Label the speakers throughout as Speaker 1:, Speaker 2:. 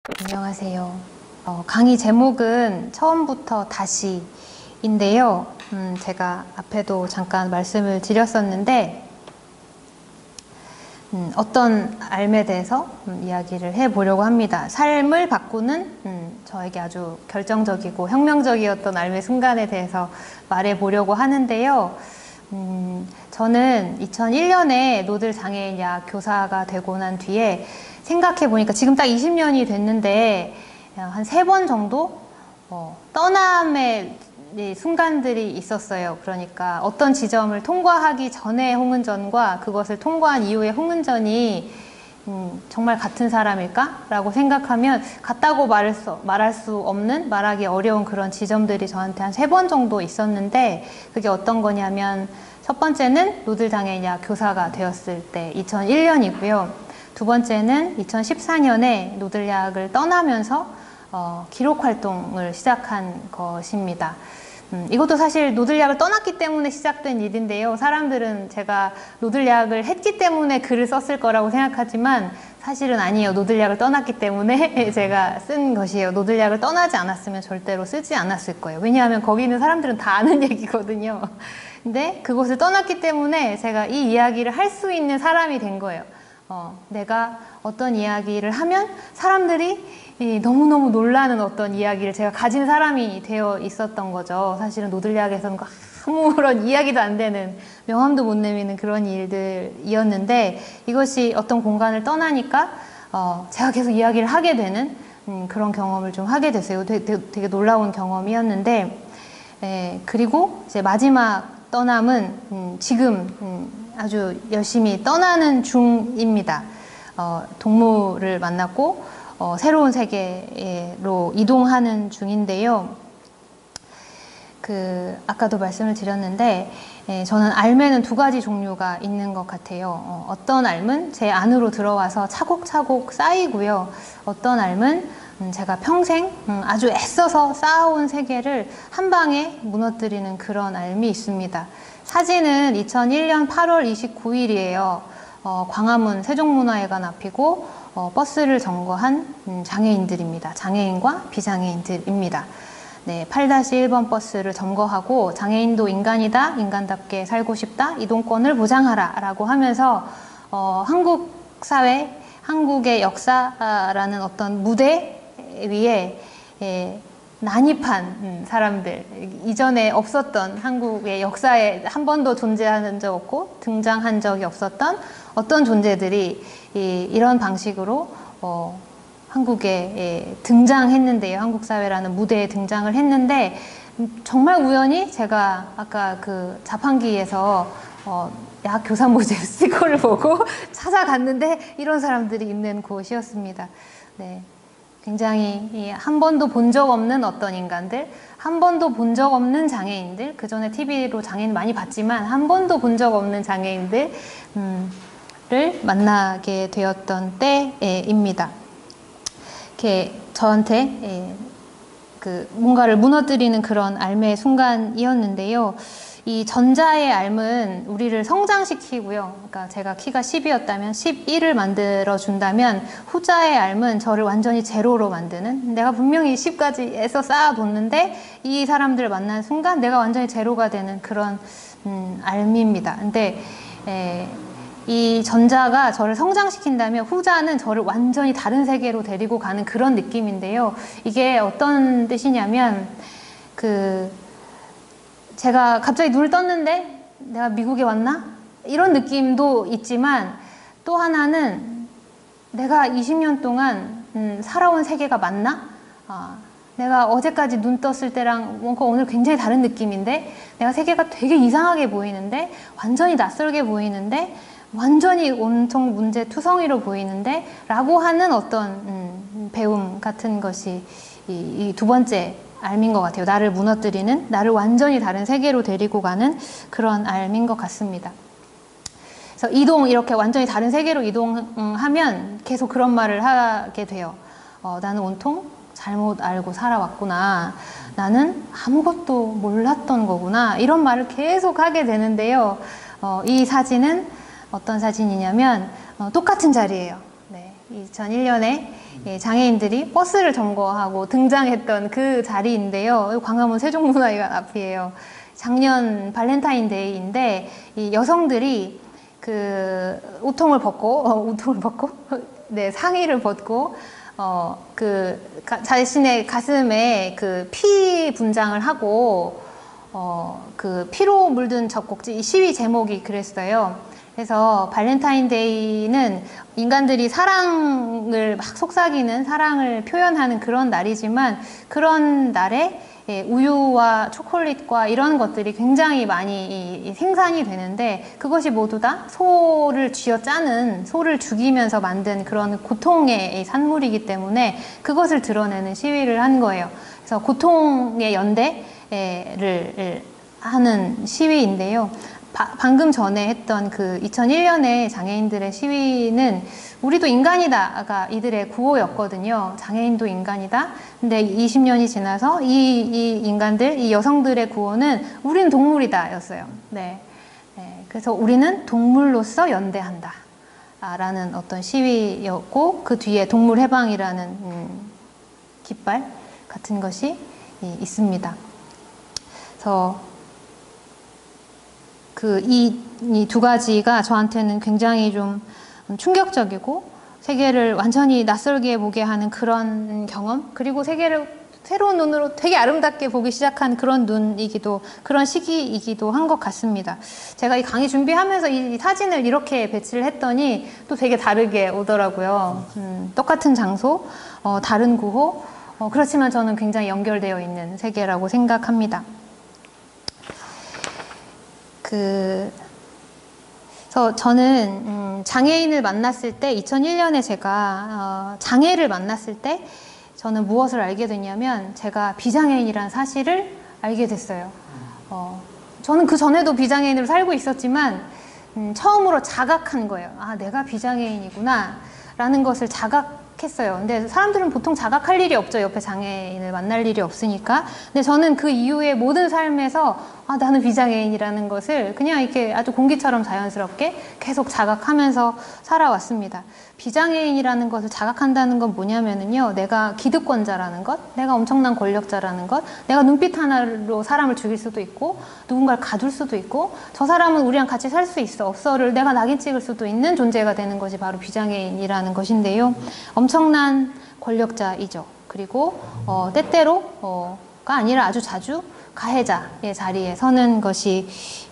Speaker 1: 안녕하세요. 강의 제목은 처음부터 다시인데요. 제가 앞에도 잠깐 말씀을 드렸었는데 어떤 삶에 대해서 이야기를 해보려고 합니다. 삶을 바꾸는 저에게 아주 결정적이고 혁명적이었던 삶의 순간에 대해서 말해보려고 하는데요. 저는 2001년에 노들장애인약 교사가 되고 난 뒤에 생각해보니까 지금 딱 20년이 됐는데 한 3번 정도 떠남의 순간들이 있었어요. 그러니까 어떤 지점을 통과하기 전에 홍은전과 그것을 통과한 이후의 홍은전이 정말 같은 사람일까? 라고 생각하면 같다고 말할 수 없는, 말하기 어려운 그런 지점들이 저한테 한 3번 정도 있었는데 그게 어떤 거냐면 첫 번째는 노들장애인약 교사가 되었을 때 2001년이고요. 두 번째는 2014년에 노들약을 떠나면서 기록 활동을 시작한 것입니다. 이것도 사실 노들약을 떠났기 때문에 시작된 일인데요. 사람들은 제가 노들약을 했기 때문에 글을 썼을 거라고 생각하지만 사실은 아니에요. 노들약을 떠났기 때문에 제가 쓴 것이에요. 노들약을 떠나지 않았으면 절대로 쓰지 않았을 거예요. 왜냐하면 거기 있는 사람들은 다 아는 얘기거든요. 근데 그곳을 떠났기 때문에 제가 이 이야기를 할 수 있는 사람이 된 거예요. 내가 어떤 이야기를 하면 사람들이 너무너무 놀라는 어떤 이야기를 제가 가진 사람이 되어 있었던 거죠. 사실은 노들약에서는 아무런 이야기도 안 되는, 명함도 못 내미는 그런 일들이었는데 이것이 어떤 공간을 떠나니까 제가 계속 이야기를 하게 되는 그런 경험을 좀 하게 됐어요. 되게 놀라운 경험이었는데 그리고 이제 마지막 떠남은 지금 아주 열심히 떠나는 중입니다. 동물을 만났고 새로운 세계로 이동하는 중인데요. 아까도 말씀을 드렸는데 저는 삶에는 2가지 종류가 있는 것 같아요. 어떤 삶은 제 안으로 들어와서 차곡차곡 쌓이고요. 어떤 삶은 제가 평생 아주 애써서 쌓아온 세계를 한 방에 무너뜨리는 그런 삶이 있습니다. 사진은 2001년 8월 29일이에요. 광화문 세종문화회관 앞이고 버스를 점거한 장애인들입니다. 장애인과 비장애인들입니다. 네, 8-1번 버스를 점거하고 장애인도 인간이다, 인간답게 살고 싶다, 이동권을 보장하라 라고 하면서 한국 사회, 한국의 역사라는 어떤 무대 위에 난입한 사람들, 이전에 없었던 한국의 역사에 한 번도 존재한 적 없고 등장한 적이 없었던 어떤 존재들이 이런 방식으로 한국에 등장했는데요. 한국 사회라는 무대에 등장을 했는데 정말 우연히 제가 아까 그 자판기에서 약 교사 모집 스티커를 보고 찾아갔는데 이런 사람들이 있는 곳이었습니다. 네. 굉장히 한 번도 본 적 없는 어떤 인간들, 한 번도 본 적 없는 장애인들, 그 전에 TV로 장애인 많이 봤지만 한 번도 본 적 없는 장애인들을 만나게 되었던 때입니다. 이렇게 저한테 뭔가를 무너뜨리는 그런 삶의 순간이었는데요. 이 전자의 삶은 우리를 성장시키고요. 그러니까 제가 키가 10이었다면 11을 만들어 준다면 후자의 삶은 저를 완전히 제로로 만드는, 내가 분명히 10까지 애써 쌓아뒀는데 이 사람들을 만난 순간 내가 완전히 제로가 되는 그런 삶입니다. 근데 이 전자가 저를 성장시킨다면 후자는 저를 완전히 다른 세계로 데리고 가는 그런 느낌인데요. 이게 어떤 뜻이냐면 제가 갑자기 눈을 떴는데 내가 미국에 왔나? 이런 느낌도 있지만 또 하나는 내가 20년 동안 살아온 세계가 맞나? 내가 어제까지 눈 떴을 때랑 뭔가 오늘 굉장히 다른 느낌인데 내가 세계가 되게 이상하게 보이는데 완전히 낯설게 보이는데 완전히 온통 문제투성이로 보이는데 라고 하는 어떤 배움 같은 것이 이 2번째 삶인 것 같아요. 나를 무너뜨리는, 나를 완전히 다른 세계로 데리고 가는 그런 삶인 것 같습니다. 그래서 이렇게 완전히 다른 세계로 이동하면 계속 그런 말을 하게 돼요. 나는 온통 잘못 알고 살아왔구나. 나는 아무것도 몰랐던 거구나. 이런 말을 계속 하게 되는데요. 이 사진은 어떤 사진이냐면 똑같은 자리예요. 네. 2001년에 장애인들이 버스를 점거하고 등장했던 그 자리인데요. 광화문 세종문화회관 앞이에요. 작년 발렌타인데이인데 이 여성들이 그 우통을 벗고 네, 상의를 벗고 자신의 가슴에 그 피 분장을 하고 그 피로 물든 젖꼭지, 이 시위 제목이 그랬어요. 그래서 발렌타인데이는 인간들이 사랑을 막 속삭이는, 사랑을 표현하는 그런 날이지만, 그런 날에 우유와 초콜릿과 이런 것들이 굉장히 많이 생산이 되는데, 그것이 모두 다 소를 쥐어짜는, 소를 죽이면서 만든 그런 고통의 산물이기 때문에 그것을 드러내는 시위를 한 거예요. 그래서 고통의 연대를 하는 시위인데요. 방금 전에 했던 그 2001년에 장애인들의 시위는 우리도 인간이다가 이들의 구호였거든요. 장애인도 인간이다. 근데 20년이 지나서 이 인간들, 이 여성들의 구호는 우리는 동물이다 였어요. 네. 그래서 우리는 동물로서 연대한다. 라는 어떤 시위였고, 그 뒤에 동물해방이라는 깃발 같은 것이 있습니다. 그래서 이 두 가지가 저한테는 굉장히 좀 충격적이고 세계를 완전히 낯설게 보게 하는 그런 경험, 그리고 세계를 새로운 눈으로 되게 아름답게 보기 시작한 그런 그런 시기이기도 한 것 같습니다. 제가 이 강의 준비하면서 이 사진을 이렇게 배치를 했더니 또 되게 다르게 오더라고요. 똑같은 장소, 다른 구호, 그렇지만 저는 굉장히 연결되어 있는 세계라고 생각합니다. 그래서 저는 장애인을 만났을 때, 2001년에 제가 장애를 만났을 때 저는 무엇을 알게 됐냐면, 제가 비장애인이라는 사실을 알게 됐어요. 저는 그 전에도 비장애인으로 살고 있었지만 처음으로 자각한 거예요. 아, 내가 비장애인이구나 라는 것을 자각했어요. 근데 사람들은 보통 자각할 일이 없죠. 옆에 장애인을 만날 일이 없으니까. 근데 저는 그 이후에 모든 삶에서 아, 나는 비장애인이라는 것을 그냥 이렇게 아주 공기처럼 자연스럽게 계속 자각하면서 살아왔습니다. 비장애인이라는 것을 자각한다는 건 뭐냐면요, 내가 기득권자라는 것, 내가 엄청난 권력자라는 것, 내가 눈빛 하나로 사람을 죽일 수도 있고 누군가를 가둘 수도 있고, 저 사람은 우리랑 같이 살 수 있어 없어를 내가 낙인 찍을 수도 있는 존재가 되는 것이 바로 비장애인이라는 것인데요. 엄청난 권력자이죠. 그리고 때때로가 아니라 아주 자주 가해자의 자리에 서는 것이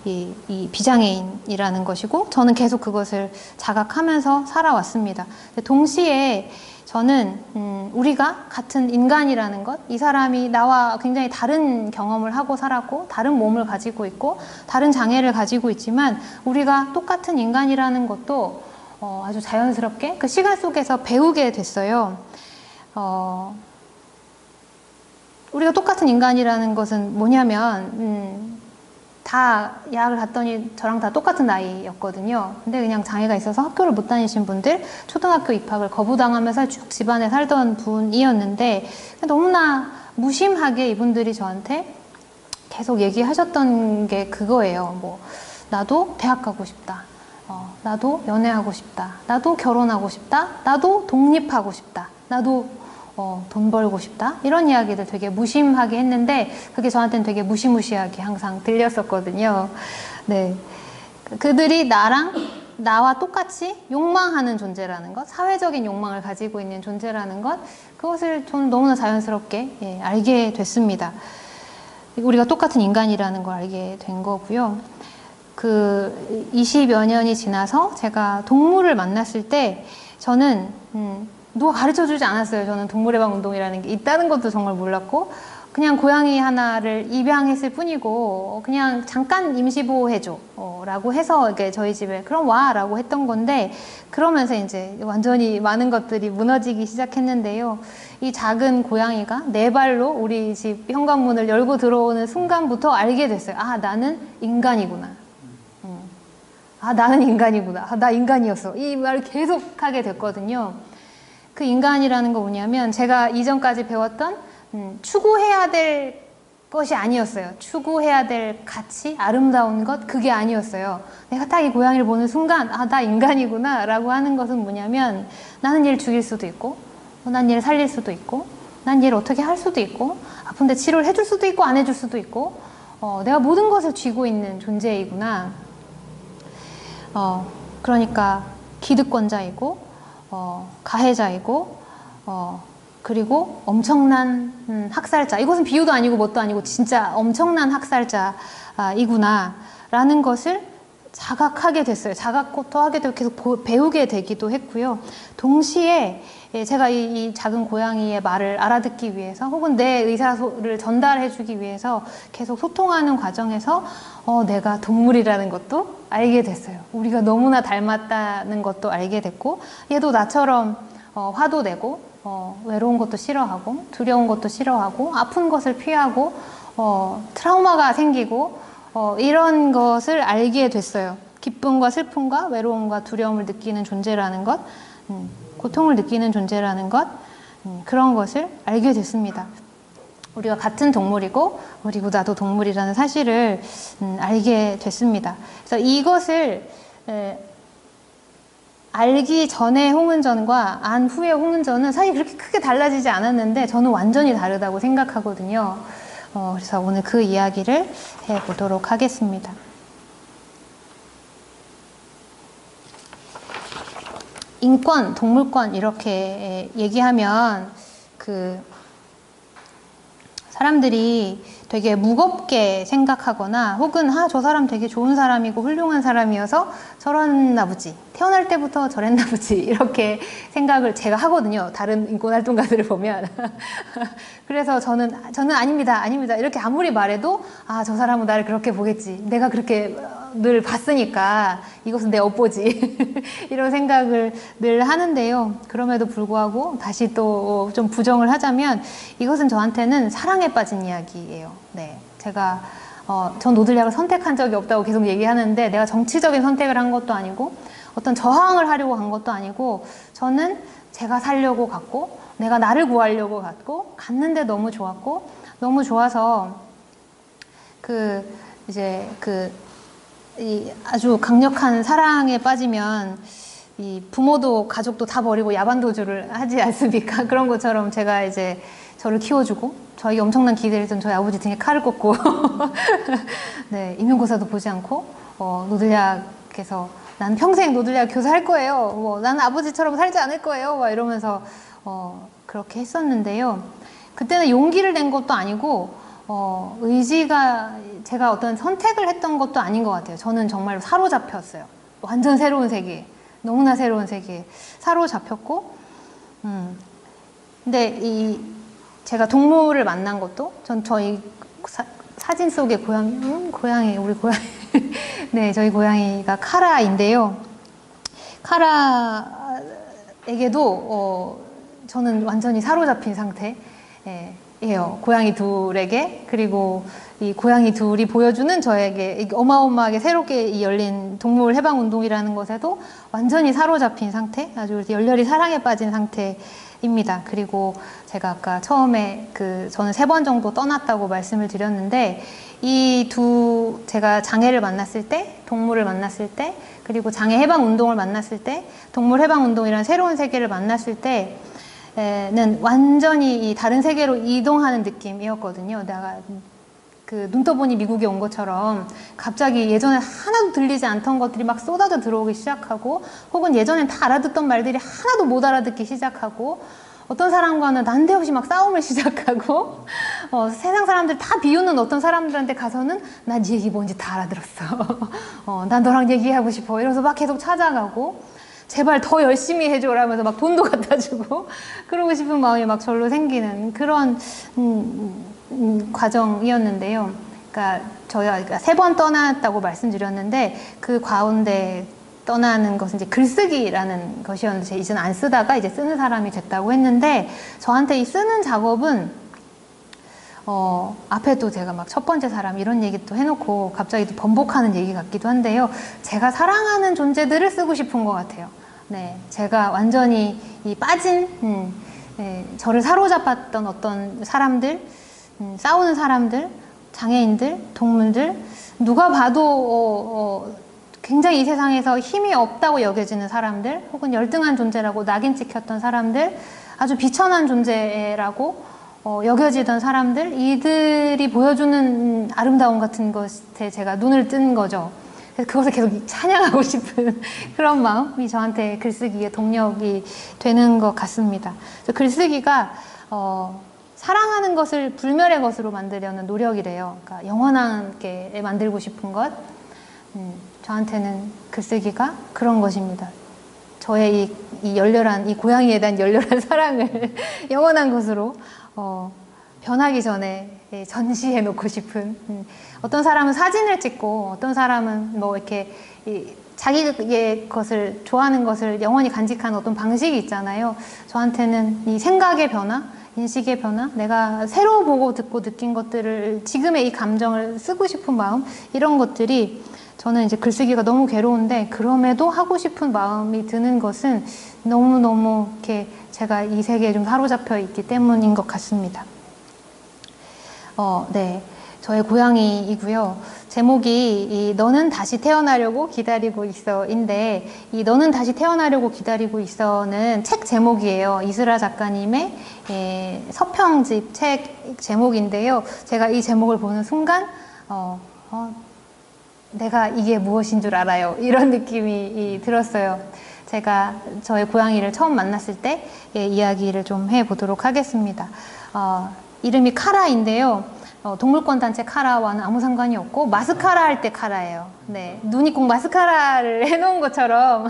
Speaker 1: 이 비장애인이라는 것이고, 저는 계속 그것을 자각하면서 살아왔습니다. 동시에 저는 우리가 같은 인간이라는 것, 이 사람이 나와 굉장히 다른 경험을 하고 살았고 다른 몸을 가지고 있고 다른 장애를 가지고 있지만 우리가 똑같은 인간이라는 것도 아주 자연스럽게 그 시간 속에서 배우게 됐어요. 우리가 똑같은 인간이라는 것은 뭐냐면 다 대학을 갔더니 저랑 다 똑같은 나이였거든요. 근데 그냥 장애가 있어서 학교를 못 다니신 분들, 초등학교 입학을 거부당하면서 쭉 집안에 살던 분이었는데 너무나 무심하게 이분들이 저한테 계속 얘기하셨던 게 그거예요. 뭐 나도 대학 가고 싶다. 나도 연애하고 싶다. 나도 결혼하고 싶다. 나도 독립하고 싶다. 나도 돈 벌고 싶다. 이런 이야기들 되게 무심하게 했는데 그게 저한테는 되게 무시무시하게 항상 들렸었거든요. 네. 그들이 나와 똑같이 욕망하는 존재라는 것, 사회적인 욕망을 가지고 있는 존재라는 것, 그것을 저는 너무나 자연스럽게 알게 됐습니다. 우리가 똑같은 인간이라는 걸 알게 된 거고요. 그 20여 년이 지나서 제가 동물을 만났을 때 저는 누가 가르쳐주지 않았어요. 저는 동물해방 운동이라는 게 있다는 것도 정말 몰랐고, 그냥 고양이 하나를 입양했을 뿐이고 그냥 잠깐 임시보호해줘 라고 해서 이렇게 저희 집에 그럼 와 라고 했던 건데, 그러면서 이제 완전히 많은 것들이 무너지기 시작했는데요. 이 작은 고양이가 네 발로 우리 집 현관문을 열고 들어오는 순간부터 알게 됐어요. 아, 나는 인간이구나. 아, 나는 인간이구나. 아, 나 인간이었어. 이 말을 계속 하게 됐거든요. 그 인간이라는 거 뭐냐면 제가 이전까지 배웠던 추구해야 될 것이 아니었어요. 추구해야 될 가치, 아름다운 것, 그게 아니었어요. 내가 딱 이 고양이를 보는 순간, 아, 나 인간이구나 라고 하는 것은 뭐냐면, 나는 얘를 죽일 수도 있고, 난 얘를 살릴 수도 있고, 난 얘를 어떻게 할 수도 있고, 아픈데 치료를 해줄 수도 있고 안 해줄 수도 있고, 내가 모든 것을 쥐고 있는 존재이구나. 그러니까 기득권자이고, 가해자이고, 그리고 엄청난 학살자. 이것은 비유도 아니고 뭣도 아니고 진짜 엄청난 학살자이구나 라는 것을 자각하게 됐어요. 자각부터 하게 되고 계속 배우게 되기도 했고요. 동시에 제가 이 작은 고양이의 말을 알아듣기 위해서 혹은 내 의사를 전달해 주기 위해서 계속 소통하는 과정에서 내가 동물이라는 것도 알게 됐어요. 우리가 너무나 닮았다는 것도 알게 됐고, 얘도 나처럼 화도 내고 외로운 것도 싫어하고 두려운 것도 싫어하고 아픈 것을 피하고 트라우마가 생기고 이런 것을 알게 됐어요. 기쁨과 슬픔과 외로움과 두려움을 느끼는 존재라는 것, 고통을 느끼는 존재라는 것, 그런 것을 알게 됐습니다. 우리가 같은 동물이고 그리고 나도 동물이라는 사실을 알게 됐습니다. 그래서 이것을 알기 전에 홍은전과 안 후의 홍은전은 사실 그렇게 크게 달라지지 않았는데 저는 완전히 다르다고 생각하거든요. 그래서 오늘 그 이야기를 해보도록 하겠습니다. 인권, 동물권 이렇게 얘기하면 사람들이 되게 무겁게 생각하거나 혹은 저 사람 되게 좋은 사람이고 훌륭한 사람이어서 저랬나 보지, 태어날 때부터 저랬나 보지 이렇게 생각을 제가 하거든요. 다른 인권활동가들을 보면 그래서 저는 아닙니다 이렇게 아무리 말해도 저 사람은 나를 그렇게 보겠지, 내가 그렇게 늘 봤으니까 이것은 내 업보지 이런 생각을 늘 하는데요. 그럼에도 불구하고 다시 또 좀 부정을 하자면 이것은 저한테는 사랑에 빠진 이야기예요. 네, 제가 전 노들약을 선택한 적이 없다고 계속 얘기하는데 내가 정치적인 선택을 한 것도 아니고 어떤 저항을 하려고 간 것도 아니고 저는 제가 살려고 갔고 내가 나를 구하려고 갔는데 너무 좋았고 너무 좋아서 이 아주 강력한 사랑에 빠지면 이 부모도 가족도 다 버리고 야반도주를 하지 않습니까? 그런 것처럼 제가 이제 저를 키워주고 저에게 엄청난 기대를 했던 저희 아버지 등에 칼을 꽂고 네, 임용고사도 보지 않고 노들약에서 난 평생 노들약 교사 할 거예요. 나는 아버지처럼 살지 않을 거예요. 막 이러면서 그렇게 했었는데요. 그때는 용기를 낸 것도 아니고 의지가 제가 어떤 선택을 했던 것도 아닌 것 같아요. 저는 정말로 사로잡혔어요. 완전 새로운 세계, 너무나 새로운 세계에 사로잡혔고 근데 제가 동물을 만난 것도 저희 사진 속의 고양이 우리 고양이 네, 저희 고양이가 카라인데요. 카라에게도 저는 완전히 사로잡힌 상태예요. 고양이 둘에게. 그리고 이 고양이 둘이 보여주는 저에게 어마어마하게 새롭게 열린 동물 해방 운동이라는 것에도 완전히 사로잡힌 상태, 아주 열렬히 사랑에 빠진 상태입니다. 그리고 제가 아까 처음에 저는 3번 정도 떠났다고 말씀을 드렸는데 제가 장애를 만났을 때, 동물을 만났을 때, 그리고 장애 해방 운동을 만났을 때, 동물 해방 운동이라는 새로운 세계를 만났을 때는 완전히 다른 세계로 이동하는 느낌이었거든요. 내가 눈 떠보니 미국에 온 것처럼 갑자기 예전에 하나도 들리지 않던 것들이 막 쏟아져 들어오기 시작하고 혹은 예전엔 다 알아듣던 말들이 하나도 못 알아듣기 시작하고 어떤 사람과는 난데없이 막 싸움을 시작하고 세상 사람들 다 비웃는 어떤 사람들한테 가서는 난 네 얘기 뭔지 다 알아들었어. 난 너랑 얘기하고 싶어. 이러면서 막 계속 찾아가고 제발 더 열심히 해줘라면서 막 돈도 갖다 주고 그러고 싶은 마음이 막 절로 생기는 그런 과정이었는데요. 그러니까 저희가 3번 떠났다고 말씀드렸는데 그 가운데 떠나는 것은 이제 글쓰기라는 것이었는데 이제는 안 쓰다가 이제 쓰는 사람이 됐다고 했는데 저한테 이 쓰는 작업은 앞에도 제가 막 첫 번째 사람 이런 얘기도 해놓고 갑자기 또 번복하는 얘기 같기도 한데요. 제가 사랑하는 존재들을 쓰고 싶은 것 같아요. 네, 제가 완전히 빠진 저를 사로잡았던 어떤 사람들, 싸우는 사람들, 장애인들, 동물들, 누가 봐도 굉장히 이 세상에서 힘이 없다고 여겨지는 사람들, 혹은 열등한 존재라고 낙인 찍혔던 사람들, 아주 비천한 존재라고 여겨지던 사람들, 이들이 보여주는 아름다움 같은 것에 제가 눈을 뜬 거죠. 그래서 그것을 계속 찬양하고 싶은 그런 마음이 저한테 글쓰기의 동력이 되는 것 같습니다. 그래서 글쓰기가 사랑하는 것을 불멸의 것으로 만들려는 노력이래요. 그러니까 영원하게 만들고 싶은 것. 저한테는 글쓰기가 그런 것입니다. 저의 이 열렬한, 이 고양이에 대한 열렬한 사랑을 영원한 것으로 변하기 전에 전시해 놓고 싶은. 어떤 사람은 사진을 찍고, 어떤 사람은 뭐 이렇게 자기의 것을 좋아하는 것을 영원히 간직하는 어떤 방식이 있잖아요. 저한테는 이 생각의 변화, 인식의 변화, 내가 새로 보고 듣고 느낀 것들을, 지금의 이 감정을 쓰고 싶은 마음, 이런 것들이 저는 이제 글쓰기가 너무 괴로운데, 그럼에도 하고 싶은 마음이 드는 것은 너무너무 이렇게 제가 이 세계에 좀 사로잡혀 있기 때문인 것 같습니다. 네. 저의 고양이이고요. 제목이 이 너는 다시 태어나려고 기다리고 있어인데, 이 너는 다시 태어나려고 기다리고 있어는 책 제목이에요. 이슬아 작가님의 서평집 책 제목인데요. 제가 이 제목을 보는 순간 내가 이게 무엇인 줄 알아요. 이런 느낌이 들었어요. 제가 저의 고양이를 처음 만났을 때 이야기를 좀 해보도록 하겠습니다. 이름이 카라인데요. 동물권 단체 카라와는 아무 상관이 없고, 마스카라 할 때 카라예요. 네, 눈이 꼭 마스카라를 해놓은 것처럼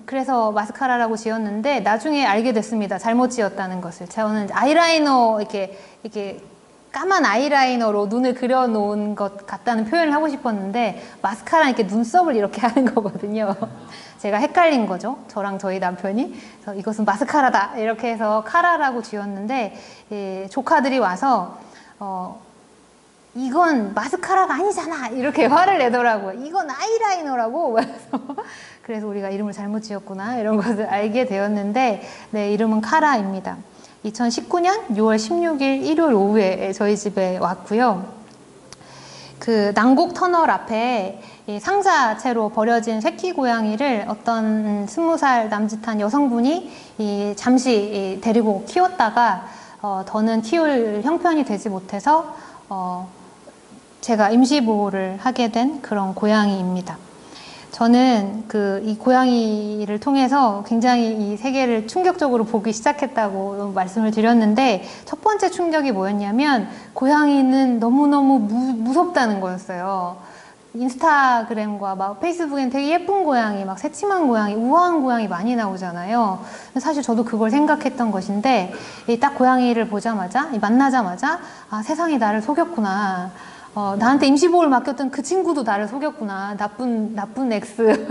Speaker 1: 그래서 마스카라라고 지었는데, 나중에 알게 됐습니다. 잘못 지었다는 것을. 저는 아이라이너, 이렇게 까만 아이라이너로 눈을 그려놓은 것 같다는 표현을 하고 싶었는데, 마스카라 이렇게 눈썹을 이렇게 하는 거거든요. 제가 헷갈린 거죠. 저랑 저희 남편이. 그래서 이것은 마스카라다, 이렇게 해서 카라라고 지었는데, 조카들이 와서 이건 마스카라가 아니잖아, 이렇게 화를 내더라고요. 이건 아이라이너라고. 그래서 우리가 이름을 잘못 지었구나, 이런 것을 알게 되었는데, 네, 이름은 카라입니다. 2019년 6월 16일 일요일 오후에 저희 집에 왔고요. 그 난곡 터널 앞에 상자채로 버려진 새끼 고양이를 어떤 20살 남짓한 여성분이 잠시 데리고 키웠다가 더는 키울 형편이 되지 못해서 제가 임시보호를 하게 된 그런 고양이입니다. 저는 이 고양이를 통해서 굉장히 이 세계를 충격적으로 보기 시작했다고 말씀을 드렸는데, 첫 번째 충격이 뭐였냐면, 고양이는 너무너무 무섭다는 거였어요. 인스타그램과 막 페이스북엔 되게 예쁜 고양이, 막 새침한 고양이, 우아한 고양이 많이 나오잖아요. 사실 저도 그걸 생각했던 것인데, 딱 고양이를 보자마자, 만나자마자, 아, 세상이 나를 속였구나. 나한테 임시보호를 맡겼던 그 친구도 나를 속였구나. 나쁜 엑스.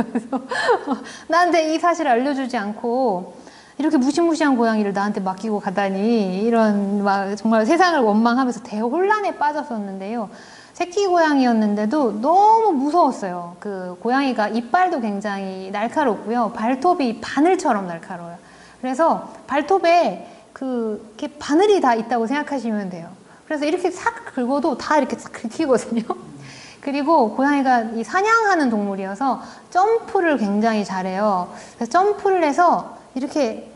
Speaker 1: 나한테 이 사실을 알려주지 않고 이렇게 무시무시한 고양이를 나한테 맡기고 가다니, 이런 막 정말 세상을 원망하면서 대혼란에 빠졌었는데요. 새끼 고양이였는데도 너무 무서웠어요. 그 고양이가 이빨도 굉장히 날카롭고요. 발톱이 바늘처럼 날카로워요. 그래서 발톱에 이렇게 바늘이 다 있다고 생각하시면 돼요. 그래서 이렇게 싹 긁어도 다 이렇게 싹 긁히거든요. 그리고 고양이가 이 사냥하는 동물이어서 점프를 굉장히 잘해요. 그래서 점프를 해서 이렇게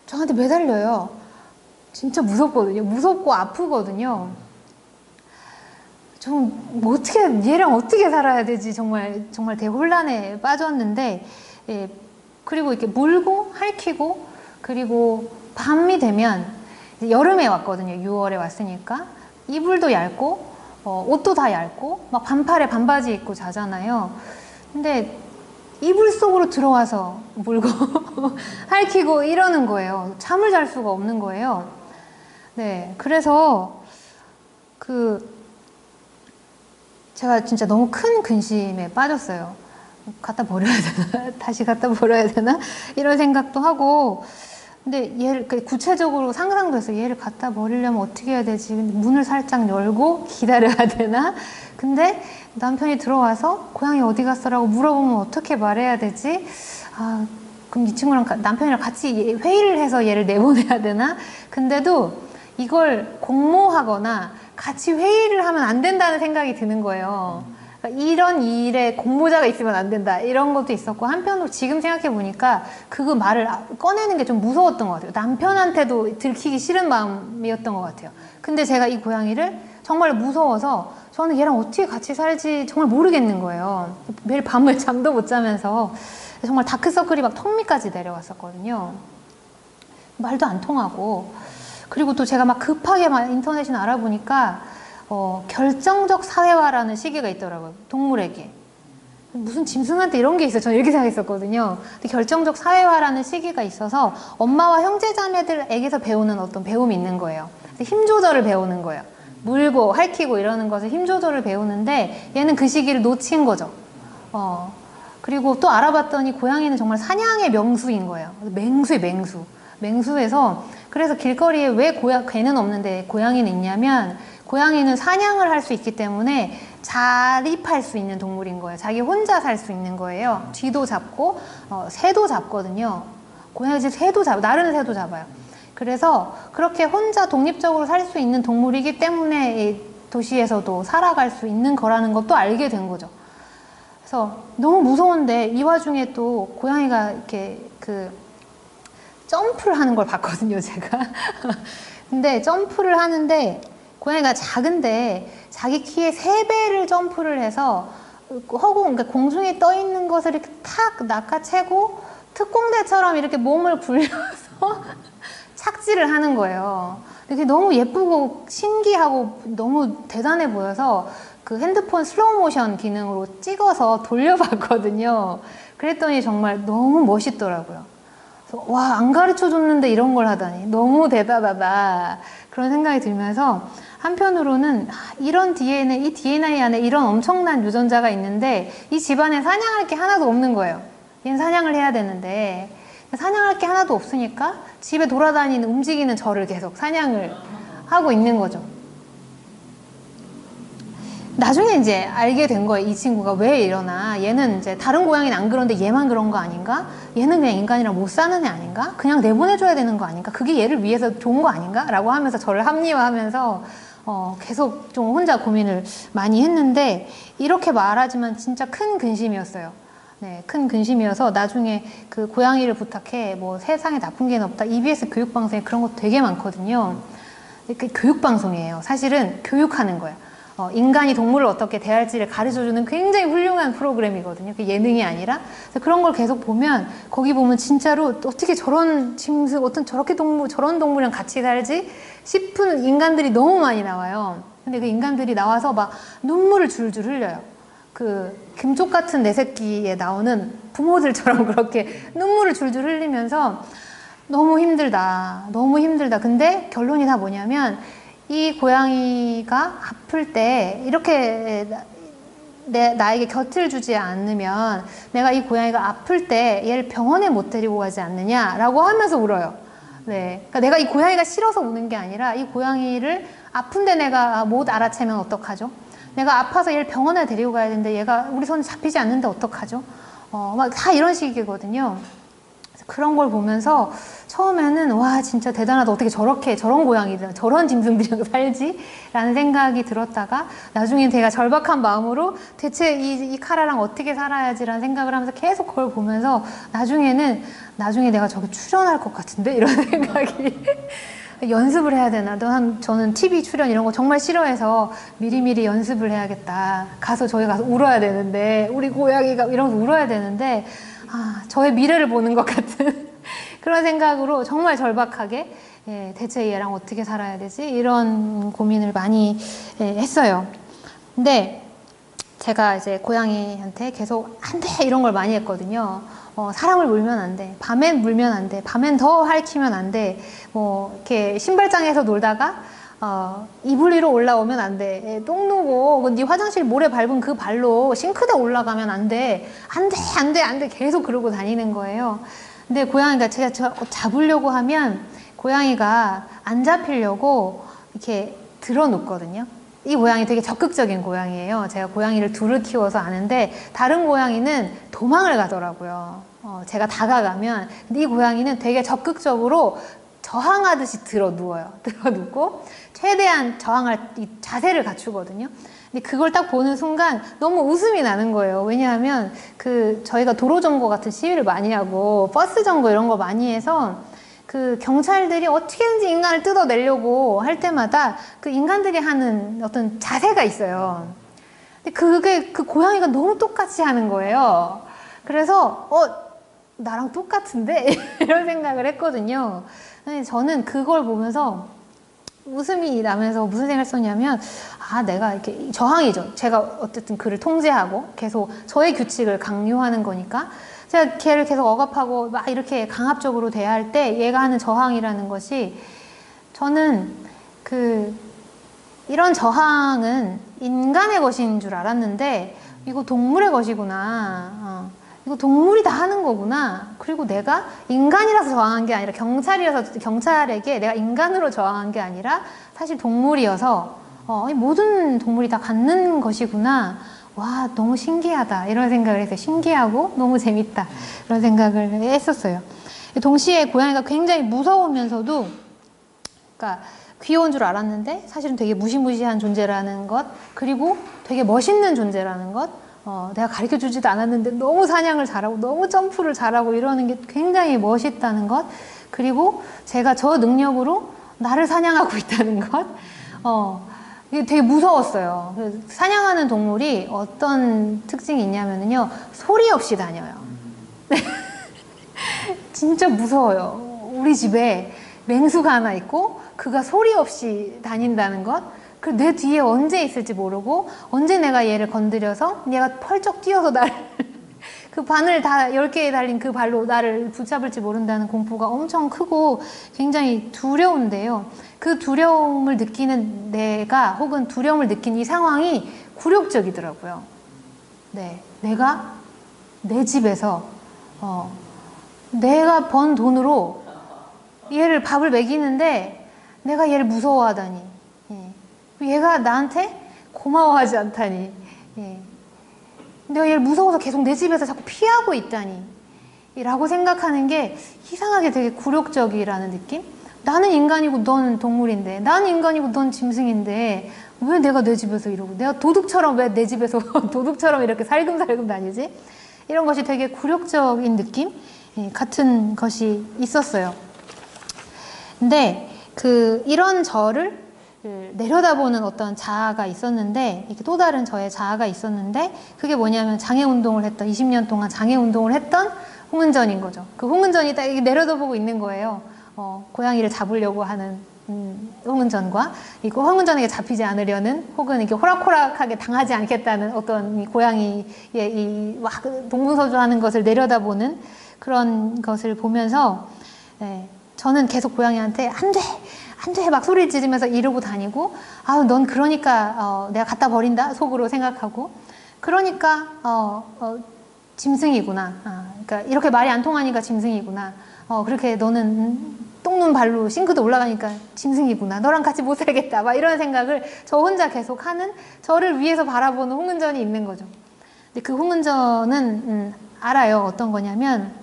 Speaker 1: 저한테 매달려요. 진짜 무섭거든요. 무섭고 아프거든요. 뭐 얘랑 어떻게 살아야 되지? 정말 대혼란에 빠졌는데, 그리고 이렇게 물고, 핥히고, 그리고 밤이 되면, 여름에 왔거든요. 6월에 왔으니까. 이불도 얇고, 옷도 다 얇고, 막 반팔에 반바지 입고 자잖아요. 근데 이불 속으로 들어와서 물고, 핥히고 이러는 거예요. 잠을 잘 수가 없는 거예요. 네. 그래서, 제가 진짜 너무 큰 근심에 빠졌어요. 갖다 버려야 되나? 다시 갖다 버려야 되나? 이런 생각도 하고, 근데 얘를 구체적으로 상상도 했어요. 얘를 갖다 버리려면 어떻게 해야 되지? 문을 살짝 열고 기다려야 되나? 근데 남편이 들어와서 고양이 어디 갔어라고 물어보면 어떻게 말해야 되지? 그럼 이 친구랑 남편이랑 같이 회의를 해서 얘를 내보내야 되나? 근데도 이걸 공모하거나 같이 회의를 하면 안 된다는 생각이 드는 거예요. 그러니까 이런 일에 공모자가 있으면 안 된다 이런 것도 있었고, 한편으로 지금 생각해 보니까 그 말을 꺼내는 게 좀 무서웠던 것 같아요. 남편한테도 들키기 싫은 마음이었던 것 같아요. 근데 제가 이 고양이를 정말 무서워서 저는 얘랑 어떻게 같이 살지 정말 모르겠는 거예요. 매일 밤을 잠도 못 자면서 정말 다크서클이 막 턱 밑까지 내려왔었거든요. 말도 안 통하고. 그리고 또 제가 막 급하게 막 인터넷에 알아보니까 결정적 사회화라는 시기가 있더라고요. 동물에게. 무슨 짐승한테 이런 게 있어요. 저는 이렇게 생각했었거든요. 근데 결정적 사회화라는 시기가 있어서 엄마와 형제자매들에게서 배우는 어떤 배움이 있는 거예요. 힘 조절을 배우는 거예요. 물고 핥히고 이러는 것을 힘 조절을 배우는데 얘는 그 시기를 놓친 거죠. 그리고 또 알아봤더니 고양이는 정말 사냥의 명수인 거예요. 맹수예요, 맹수. 맹수에서 그래서 길거리에 왜 개는 없는데 고양이는 있냐면, 고양이는 사냥을 할 수 있기 때문에 자립할 수 있는 동물인 거예요. 자기 혼자 살 수 있는 거예요. 쥐도 잡고 새도 잡거든요. 고양이 집 새도 잡아요. 나르는 새도 잡아요. 그래서 그렇게 혼자 독립적으로 살 수 있는 동물이기 때문에 이 도시에서도 살아갈 수 있는 거라는 것도 알게 된 거죠. 그래서 너무 무서운데 이 와중에 또 고양이가 이렇게 점프를 하는 걸 봤거든요, 제가. 근데 점프를 하는데 고양이가 작은데 자기 키의 3배를 점프를 해서 그러니까 공중에 떠 있는 것을 이렇게 탁 낚아채고 특공대처럼 이렇게 몸을 굴려서 착지를 하는 거예요. 이게 너무 예쁘고 신기하고 너무 대단해 보여서 그 핸드폰 슬로우 모션 기능으로 찍어서 돌려봤거든요. 그랬더니 정말 너무 멋있더라고요. 그래서 와, 안 가르쳐 줬는데 이런 걸 하다니 너무 대단하다 그런 생각이 들면서, 한편으로는 이런 DNA, 이 DNA 안에 이런 엄청난 유전자가 있는데 이 집안에 사냥할 게 하나도 없는 거예요. 얘는 사냥을 해야 되는데 사냥할 게 하나도 없으니까 집에 돌아다니는 움직이는 저를 계속 사냥을 하고 있는 거죠. 나중에 이제 알게 된 거예요. 이 친구가 왜 이러나. 얘는 이제 다른 고양이는 안 그런데 얘만 그런 거 아닌가? 얘는 그냥 인간이랑 못 사는 애 아닌가? 그냥 내보내줘야 되는 거 아닌가? 그게 얘를 위해서 좋은 거 아닌가? 라고 하면서 저를 합리화하면서 계속 좀 혼자 고민을 많이 했는데, 이렇게 말하지만 진짜 큰 근심이었어요. 네, 큰 근심이어서 나중에 그 고양이를 부탁해 뭐 세상에 나쁜 게 없다. EBS 교육방송에 그런 거 되게 많거든요. 그 교육방송이에요. 사실은 교육하는 거예요. 인간이 동물을 어떻게 대할지를 가르쳐주는 굉장히 훌륭한 프로그램이거든요. 그 예능이 아니라. 그래서 그런 걸 계속 보면, 거기 보면 진짜로 어떻게 저런 짐승, 어떤 저렇게 저런 동물이랑 같이 살지 싶은 인간들이 너무 많이 나와요. 근데 그 인간들이 나와서 막 눈물을 줄줄 흘려요. 그 금쪽 같은 내 새끼에 나오는 부모들처럼 그렇게 눈물을 줄줄 흘리면서 너무 힘들다, 너무 힘들다. 근데 결론이 다 뭐냐면, 이 고양이가 아플 때 이렇게 나에게 곁을 주지 않으면 내가 이 고양이가 아플 때 얘를 병원에 못 데리고 가지 않느냐라고 하면서 울어요. 네, 그러니까 내가 이 고양이가 싫어서 우는 게 아니라 이 고양이를 아픈데 내가 못 알아채면 어떡하죠? 내가 아파서 얘를 병원에 데리고 가야 되는데 얘가 우리 손에 잡히지 않는데 어떡하죠? 막 다 이런 식이거든요. 그런 걸 보면서 처음에는 와, 진짜 대단하다. 어떻게 저런 고양이들, 저런 짐승들이랑 살지? 라는 생각이 들었다가, 나중에 제가 절박한 마음으로 대체 이 카라랑 어떻게 살아야지? 라는 생각을 하면서 계속 그걸 보면서 나중에 내가 저기 출연할 것 같은데? 이런 생각이 연습을 해야 되나? 저는 TV 출연 이런 거 정말 싫어해서 미리미리 연습을 해야겠다. 저희 가서 울어야 되는데, 우리 고양이가 이러면서 울어야 되는데, 저의 미래를 보는 것 같은 그런 생각으로 정말 절박하게, 대체 얘랑 어떻게 살아야 되지? 이런 고민을 많이 했어요. 근데 제가 이제 고양이한테 계속 안 돼! 이런 걸 많이 했거든요. 사람을 물면 안 돼. 밤엔 물면 안 돼. 밤엔 더 핥히면 안 돼. 이렇게 신발장에서 놀다가 이불 위로 올라오면 안 돼. 똥 누고 네 화장실 모래 밟은 그 발로 싱크대 올라가면 안 돼. 안 돼, 안 돼, 안 돼. 계속 그러고 다니는 거예요. 근데 고양이가 제가 잡으려고 하면 고양이가 안 잡히려고 이렇게 들어 눕거든요. 이 고양이 되게 적극적인 고양이에요. 제가 고양이를 둘을 키워서 아는데, 다른 고양이는 도망을 가더라고요. 제가 다가가면. 근데 이 고양이는 되게 적극적으로 저항하듯이 들어 누워요. 들어 눕고 최대한 저항할 이 자세를 갖추거든요. 근데 그걸 딱 보는 순간 너무 웃음이 나는 거예요. 왜냐하면 저희가 도로 점거 같은 시위를 많이 하고 버스 점거 이런 거 많이 해서 그 경찰들이 어떻게든지 인간을 뜯어내려고 할 때마다 그 인간들이 하는 어떤 자세가 있어요. 근데 그게 그 고양이가 너무 똑같이 하는 거예요. 그래서 나랑 똑같은데? 이런 생각을 했거든요. 저는 그걸 보면서 웃음이 나면서 무슨 생각을 썼냐면, 내가 이렇게 저항이죠. 제가 어쨌든 그를 통제하고 계속 저의 규칙을 강요하는 거니까 제가 걔를 계속 억압하고 막 이렇게 강압적으로 대할 때 얘가 하는 저항이라는 것이, 저는 이런 저항은 인간의 것인 줄 알았는데 이거 동물의 것이구나. 이거 동물이 다 하는 거구나. 그리고 내가 인간이라서 저항한 게 아니라 경찰에게 내가 인간으로 저항한 게 아니라 사실 동물이어서 모든 동물이 다 갖는 것이구나. 와, 너무 신기하다. 이런 생각을 했어요. 신기하고 너무 재밌다. 그런 생각을 했었어요. 동시에 고양이가 굉장히 무서우면서도, 그러니까 귀여운 줄 알았는데 사실은 되게 무시무시한 존재라는 것, 그리고 되게 멋있는 존재라는 것, 내가 가르쳐주지도 않았는데 너무 사냥을 잘하고 너무 점프를 잘하고 이러는 게 굉장히 멋있다는 것, 그리고 제가 저 능력으로 나를 사냥하고 있다는 것, 이게 되게 무서웠어요. 사냥하는 동물이 어떤 특징이 있냐면요, 소리 없이 다녀요. 진짜 무서워요. 우리 집에 맹수가 하나 있고 그가 소리 없이 다닌다는 것, 내 뒤에 언제 있을지 모르고 언제 내가 얘를 건드려서 얘가 펄쩍 뛰어서 나를 그 바늘 다 10개에 달린 그 발로 나를 붙잡을지 모른다는 공포가 엄청 크고 굉장히 두려운데요. 그 두려움을 느끼는 내가, 혹은 두려움을 느낀 이 상황이 굴욕적이더라고요. 네, 내가 내 집에서 내가 번 돈으로 얘를 밥을 먹이는데 내가 얘를 무서워하다니, 얘가 나한테 고마워하지 않다니, 내가 얘를 무서워서 계속 내 집에서 자꾸 피하고 있다니 라고 생각하는 게 이상하게 되게 굴욕적이라는 느낌? 나는 인간이고 넌 동물인데, 나는 인간이고 넌 짐승인데 왜 내가 내 집에서 이러고, 내가 도둑처럼 왜 내 집에서 도둑처럼 이렇게 살금살금 다니지? 이런 것이 되게 굴욕적인 느낌 같은 것이 있었어요. 근데 이런 저를 내려다보는 어떤 자아가 있었는데, 이렇게 또 다른 저의 자아가 있었는데, 그게 뭐냐면 20년 동안 장애운동을 했던 홍은전인 거죠. 그 홍은전이 딱 이렇게 내려다보고 있는 거예요. 고양이를 잡으려고 하는 홍은전과, 이거 홍은전에게 잡히지 않으려는, 혹은 이렇게 호락호락하게 당하지 않겠다는 어떤 이 고양이의 막 동분서주하는 것을 내려다보는 그런 것을 보면서, 저는 계속 고양이한테 안 돼! 막 소리를 지르면서 이러고 다니고, 넌 그러니까 내가 갖다 버린다 속으로 생각하고, 그러니까 짐승이구나. 그러니까 이렇게 말이 안 통하니까 짐승이구나. 그렇게 너는 똥눈 발로 싱크대 올라가니까 짐승이구나. 너랑 같이 못 살겠다. 막 이런 생각을 저 혼자 계속 하는, 저를 위에서 바라보는 홍은전이 있는 거죠. 근데 그 홍은전은 알아요. 어떤 거냐면,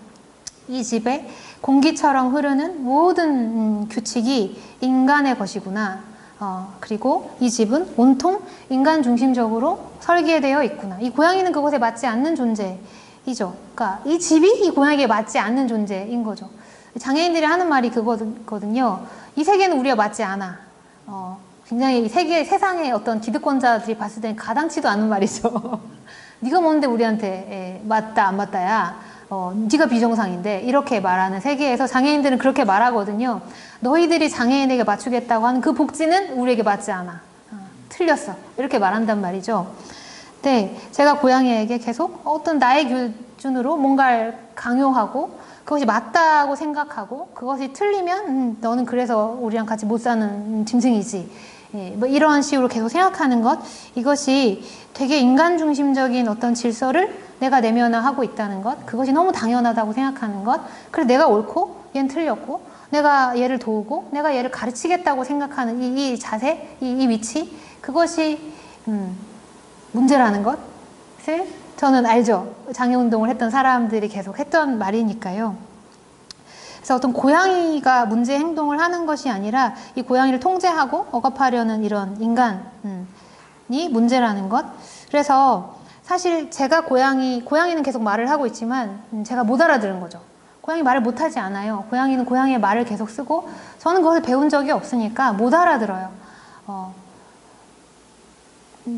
Speaker 1: 이 집에 공기처럼 흐르는 모든 규칙이 인간의 것이구나. 그리고 이 집은 온통 인간 중심적으로 설계되어 있구나. 이 고양이는 그것에 맞지 않는 존재이죠. 그러니까 이 집이 이 고양이에 맞지 않는 존재인 거죠. 장애인들이 하는 말이 그거거든요. 이 세계는 우리와 맞지 않아. 굉장히 세상의 어떤 기득권자들이 봤을 땐 가당치도 않은 말이죠. 네가 뭔데 우리한테 맞다 안 맞다야. 네가 비정상인데, 이렇게 말하는 세계에서 장애인들은 그렇게 말하거든요. 너희들이 장애인에게 맞추겠다고 하는 그 복지는 우리에게 맞지 않아. 틀렸어. 이렇게 말한단 말이죠. 네, 제가 고양이에게 계속 어떤 나의 기준으로 뭔가를 강요하고 그것이 맞다고 생각하고, 그것이 틀리면 너는 그래서 우리랑 같이 못 사는 짐승이지. 뭐 이런 식으로 계속 생각하는 것, 이것이 되게 인간 중심적인 어떤 질서를 내가 내면화하고 있다는 것, 그것이 너무 당연하다고 생각하는 것, 그래서 내가 옳고 얘는 틀렸고, 내가 얘를 도우고 내가 얘를 가르치겠다고 생각하는 이 자세, 이 위치, 그것이 문제라는 것을 저는 알죠. 장애운동을 했던 사람들이 계속 했던 말이니까요. 그래서 어떤 고양이가 문제 행동을 하는 것이 아니라 이 고양이를 통제하고 억압하려는 이런 인간이 문제라는 것. 그래서 사실 제가 고양이는 계속 말을 하고 있지만 제가 못 알아들은 거죠. 고양이 말을 못하지 않아요. 고양이는 고양이의 말을 계속 쓰고 저는 그것을 배운 적이 없으니까 못 알아들어요.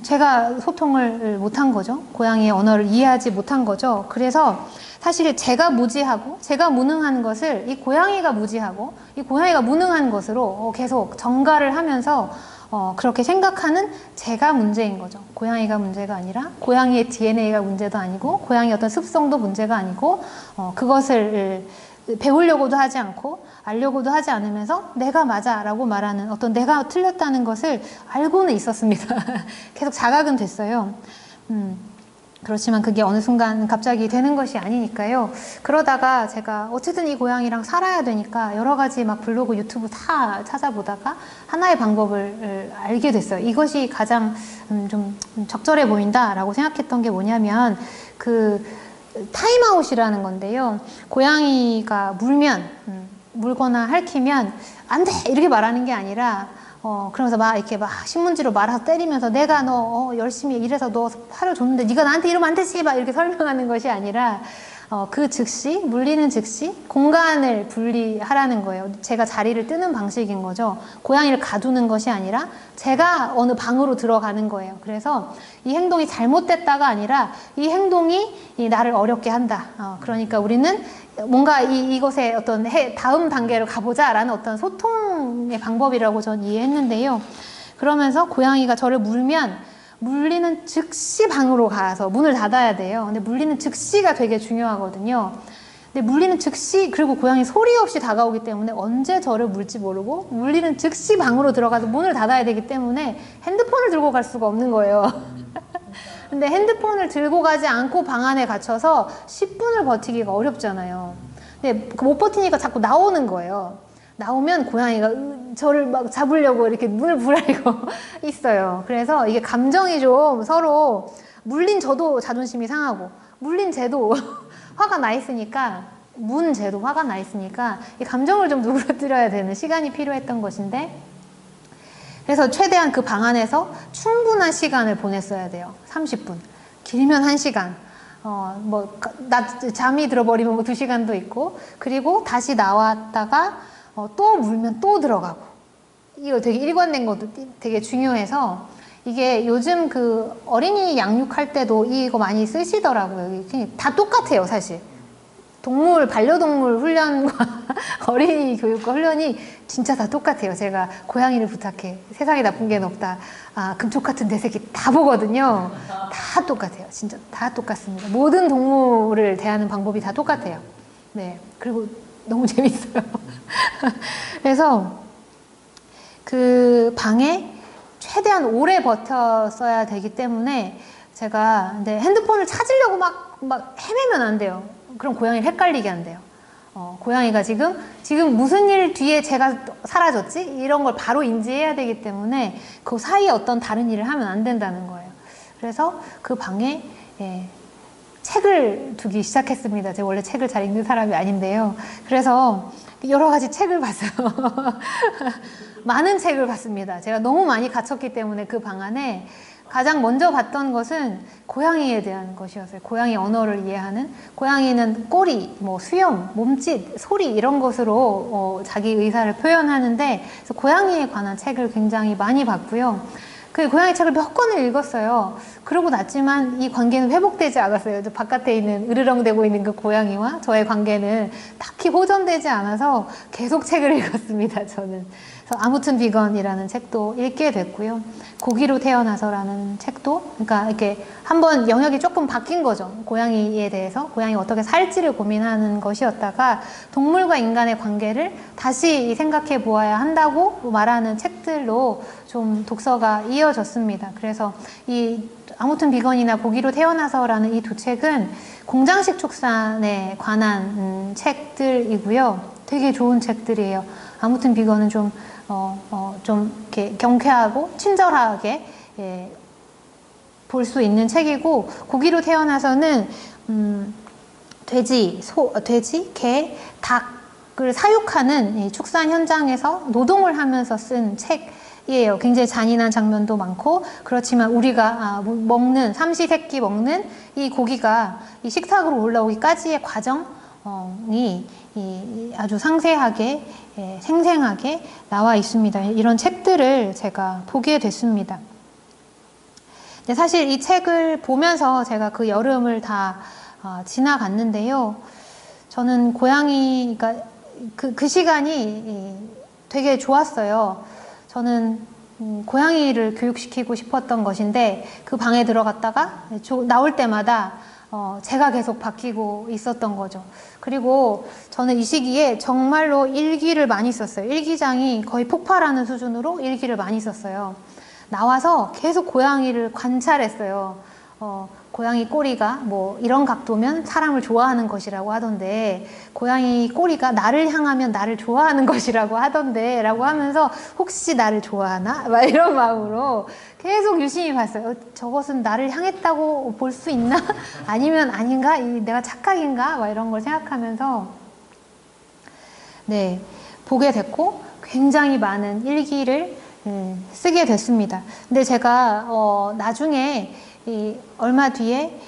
Speaker 1: 제가 소통을 못한 거죠. 고양이의 언어를 이해하지 못한 거죠. 그래서 사실 제가 무지하고 제가 무능한 것을 이 고양이가 무지하고 이 고양이가 무능한 것으로 계속 전가를 하면서 그렇게 생각하는 제가 문제인 거죠. 고양이가 문제가 아니라 고양이의 DNA가 문제도 아니고 고양이의 어떤 습성도 문제가 아니고 그것을 배우려고도 하지 않고 알려고도 하지 않으면서 내가 맞아 라고 말하는 어떤 내가 틀렸다는 것을 알고는 있었습니다. 계속 자각은 됐어요. 그렇지만 그게 어느 순간 갑자기 되는 것이 아니니까요. 그러다가 제가 어쨌든 이 고양이랑 살아야 되니까 여러 가지 막 블로그, 유튜브 다 찾아보다가 하나의 방법을 알게 됐어요. 이것이 가장 좀 적절해 보인다라고 생각했던 게 뭐냐면 타임아웃이라는 건데요. 고양이가 물거나 핥히면 안 돼! 이렇게 말하는 게 아니라 그러면서 막 이렇게 막 신문지로 말아서 때리면서 내가 너 열심히 일해서 너 팔을 줬는데 네가 나한테 이러면 안 되지! 막 이렇게 설명하는 것이 아니라 그 즉시 물리는 즉시 공간을 분리하라는 거예요. 제가 자리를 뜨는 방식인 거죠. 고양이를 가두는 것이 아니라 제가 어느 방으로 들어가는 거예요. 그래서 이 행동이 잘못됐다가 아니라 이 행동이 나를 어렵게 한다. 그러니까 우리는 뭔가 이것의 어떤 다음 단계로 가보자 라는 어떤 소통의 방법이라고 전 이해했는데요. 그러면서 고양이가 저를 물리는 즉시 방으로 가서 문을 닫아야 돼요. 근데 물리는 즉시가 되게 중요하거든요. 근데 물리는 즉시, 그리고 고양이 소리 없이 다가오기 때문에 언제 저를 물지 모르고 물리는 즉시 방으로 들어가서 문을 닫아야 되기 때문에 핸드폰을 들고 갈 수가 없는 거예요. 근데 핸드폰을 들고 가지 않고 방 안에 갇혀서 10분을 버티기가 어렵잖아요. 근데 못 버티니까 자꾸 나오는 거예요. 나오면 고양이가 저를 막 잡으려고 이렇게 문을 부라리고 있어요. 그래서 이게 감정이 좀 서로 물린 저도 자존심이 상하고 물린 쟤도 화가 나 있으니까 문 쟤도 화가 나 있으니까 이 감정을 좀 누그러뜨려야 되는 시간이 필요했던 것인데 그래서 최대한 그 방 안에서 충분한 시간을 보냈어야 돼요. 30분. 길면 1시간. 잠이 들어버리면 2시간도 있고, 그리고 다시 나왔다가, 또 물면 또 들어가고. 이거 되게 일관된 것도 되게 중요해서, 이게 요즘 그 어린이 양육할 때도 이거 많이 쓰시더라고요. 다 똑같아요, 사실. 반려동물 훈련과 어린이 교육과 훈련이 진짜 다 똑같아요. 제가 고양이를 부탁해. 세상에 나쁜 게 없다. 금쪽 같은 내 새끼 다 보거든요. 다 똑같아요. 진짜 다 똑같습니다. 모든 동물을 대하는 방법이 다 똑같아요. 네. 그리고 너무 재밌어요. 그래서 그 방에 최대한 오래 버텼어야 되기 때문에 제가 근데 핸드폰을 찾으려고 막 헤매면 안 돼요. 그럼 고양이를 헷갈리게 한대요. 고양이가 지금 무슨 일 뒤에 제가 사라졌지? 이런 걸 바로 인지해야 되기 때문에 그 사이에 어떤 다른 일을 하면 안 된다는 거예요. 그래서 그 방에 책을 두기 시작했습니다. 제가 원래 책을 잘 읽는 사람이 아닌데요. 그래서 여러 가지 책을 봤어요. 많은 책을 봤습니다. 제가 너무 많이 갇혔기 때문에 그 방 안에 가장 먼저 봤던 것은 고양이에 대한 것이었어요. 고양이 언어를 이해하는, 고양이는 꼬리, 수염, 몸짓, 소리 이런 것으로 자기 의사를 표현하는데, 그래서 고양이에 관한 책을 굉장히 많이 봤고요. 그 고양이 책을 몇 권을 읽었어요. 그러고 났지만 이 관계는 회복되지 않았어요. 바깥에 있는 으르렁대고 있는 그 고양이와 저의 관계는 딱히 호전되지 않아서 계속 책을 읽었습니다. 저는. 그래서 아무튼 비건이라는 책도 읽게 됐고요. 고기로 태어나서라는 책도, 그러니까 이렇게 한번 영역이 조금 바뀐 거죠. 고양이에 대해서 고양이가 어떻게 살지를 고민하는 것이었다가 동물과 인간의 관계를 다시 생각해 보아야 한다고 말하는 책들로 좀 독서가 이어졌습니다. 그래서 이 아무튼 비건이나 고기로 태어나서라는 이 두 책은 공장식 축산에 관한 책들이고요. 되게 좋은 책들이에요. 아무튼 비건은 좀 이렇게 경쾌하고 친절하게 볼 수 있는 책이고, 고기로 태어나서는 돼지, 개, 닭을 닭을 사육하는 이 축산 현장에서 노동을 하면서 쓴 책이에요. 굉장히 잔인한 장면도 많고, 그렇지만 우리가 먹는, 삼시세끼 먹는 이 고기가 이 식탁으로 올라오기까지의 과정이 아주 상세하게, 생생하게 나와 있습니다. 이런 책들을 제가 보게 됐습니다. 근데 사실 이 책을 보면서 제가 그 여름을 다 지나갔는데요. 저는 고양이가 그 시간이 되게 좋았어요. 저는 고양이를 교육시키고 싶었던 것인데 그 방에 들어갔다가 나올 때마다 제가 계속 바뀌고 있었던 거죠. 그리고 저는 이 시기에 정말로 일기를 많이 썼어요. 일기장이 거의 폭발하는 수준으로 일기를 많이 썼어요. 나와서 계속 고양이를 관찰했어요. 고양이 꼬리가 뭐 이런 각도면 사람을 좋아하는 것이라고 하던데, 고양이 꼬리가 나를 향하면 나를 좋아하는 것이라고 하던데 라고 하면서 혹시 나를 좋아하나? 막 이런 마음으로 계속 유심히 봤어요. 저것은 나를 향했다고 볼 수 있나? 아니면 아닌가? 내가 착각인가? 막 이런 걸 생각하면서 보게 됐고, 굉장히 많은 일기를 쓰게 됐습니다. 근데 제가 나중에 얼마 뒤에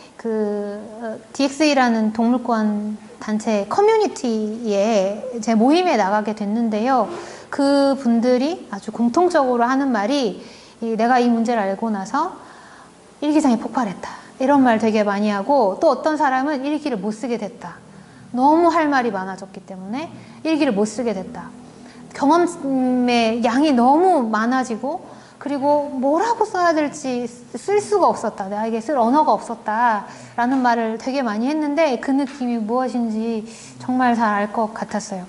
Speaker 1: DXE라는 동물권 단체 커뮤니티에 제 모임에 나가게 됐는데요. 그 분들이 아주 공통적으로 하는 말이 내가 이 문제를 알고 나서 일기장이 폭발했다, 이런 말 되게 많이 하고, 또 어떤 사람은 일기를 못 쓰게 됐다. 너무 할 말이 많아졌기 때문에 일기를 못 쓰게 됐다. 경험의 양이 너무 많아지고, 그리고 뭐라고 써야 될지 쓸 수가 없었다. 나에게 쓸 언어가 없었다. 라는 말을 되게 많이 했는데 그 느낌이 무엇인지 정말 잘 알 것 같았어요.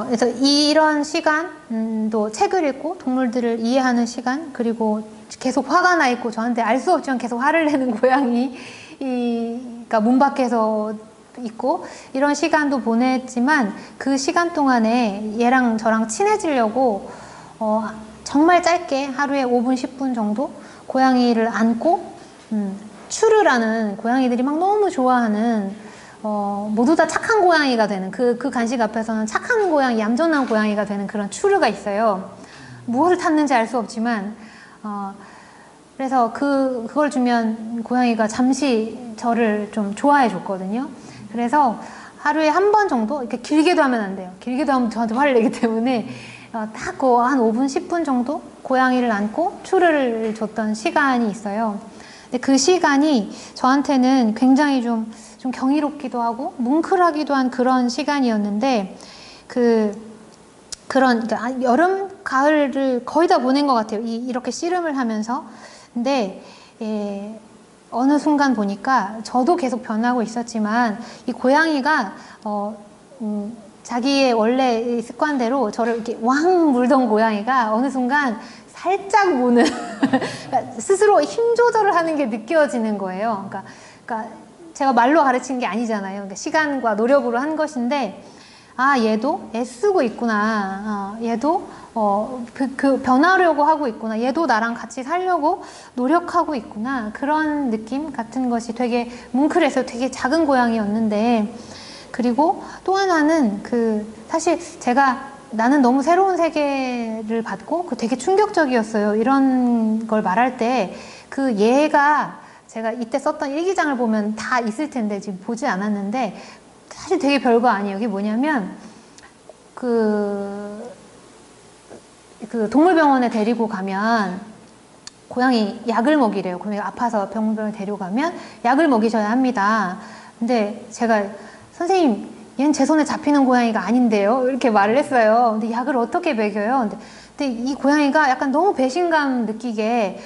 Speaker 1: 그래서 이런 시간도 책을 읽고 동물들을 이해하는 시간, 그리고 계속 화가 나 있고 저한테 알 수 없지만 계속 화를 내는 고양이가 문 밖에서 있고, 이런 시간도 보냈지만 그 시간 동안에 얘랑 저랑 친해지려고 정말 짧게 하루에 5분, 10분 정도 고양이를 안고 추르라는, 고양이들이 막 너무 좋아하는 모두 다 착한 고양이가 되는, 그 간식 앞에서는 착한 고양이, 얌전한 고양이가 되는 그런 추르가 있어요. 무엇을 탔는지 알 수 없지만 그래서 그걸 주면 고양이가 잠시 저를 좀 좋아해 줬거든요. 그래서 하루에 한 번 정도, 이렇게 길게도 하면 안 돼요. 길게도 하면 저한테 화를 내기 때문에 딱 한 5분, 10분 정도 고양이를 안고 추르를 줬던 시간이 있어요. 근데 그 시간이 저한테는 굉장히 좀 경이롭기도 하고 뭉클하기도 한 그런 시간이었는데, 그러니까 여름, 가을을 거의 다 보낸 것 같아요. 이렇게 씨름을 하면서. 근데 어느 순간 보니까 저도 계속 변하고 있었지만 이 고양이가 자기의 원래 습관대로 저를 이렇게 왕 물던 고양이가 어느 순간 살짝 무는 스스로 힘 조절을 하는 게 느껴지는 거예요. 그러니까 제가 말로 가르친 게 아니잖아요. 그러니까 시간과 노력으로 한 것인데, 얘도 애쓰고 있구나. 얘도 변하려고 하고 있구나. 얘도 나랑 같이 살려고 노력하고 있구나. 그런 느낌 같은 것이 되게 뭉클해서 되게 작은 고양이였는데, 그리고 또 하나는 사실 나는 너무 새로운 세계를 받고 되게 충격적이었어요. 이런 걸 말할 때 얘가 제가 이때 썼던 일기장을 보면 다 있을 텐데 지금 보지 않았는데, 사실 되게 별거 아니에요. 이게 뭐냐면 동물병원에 데리고 가면 고양이 약을 먹이래요. 고양이가 아파서 병원에 데려가면 약을 먹이셔야 합니다. 근데 제가 선생님, 얘는 제 손에 잡히는 고양이가 아닌데요? 이렇게 말을 했어요. 근데 약을 어떻게 먹여요? 근데 이 고양이가 약간 너무 배신감 느끼게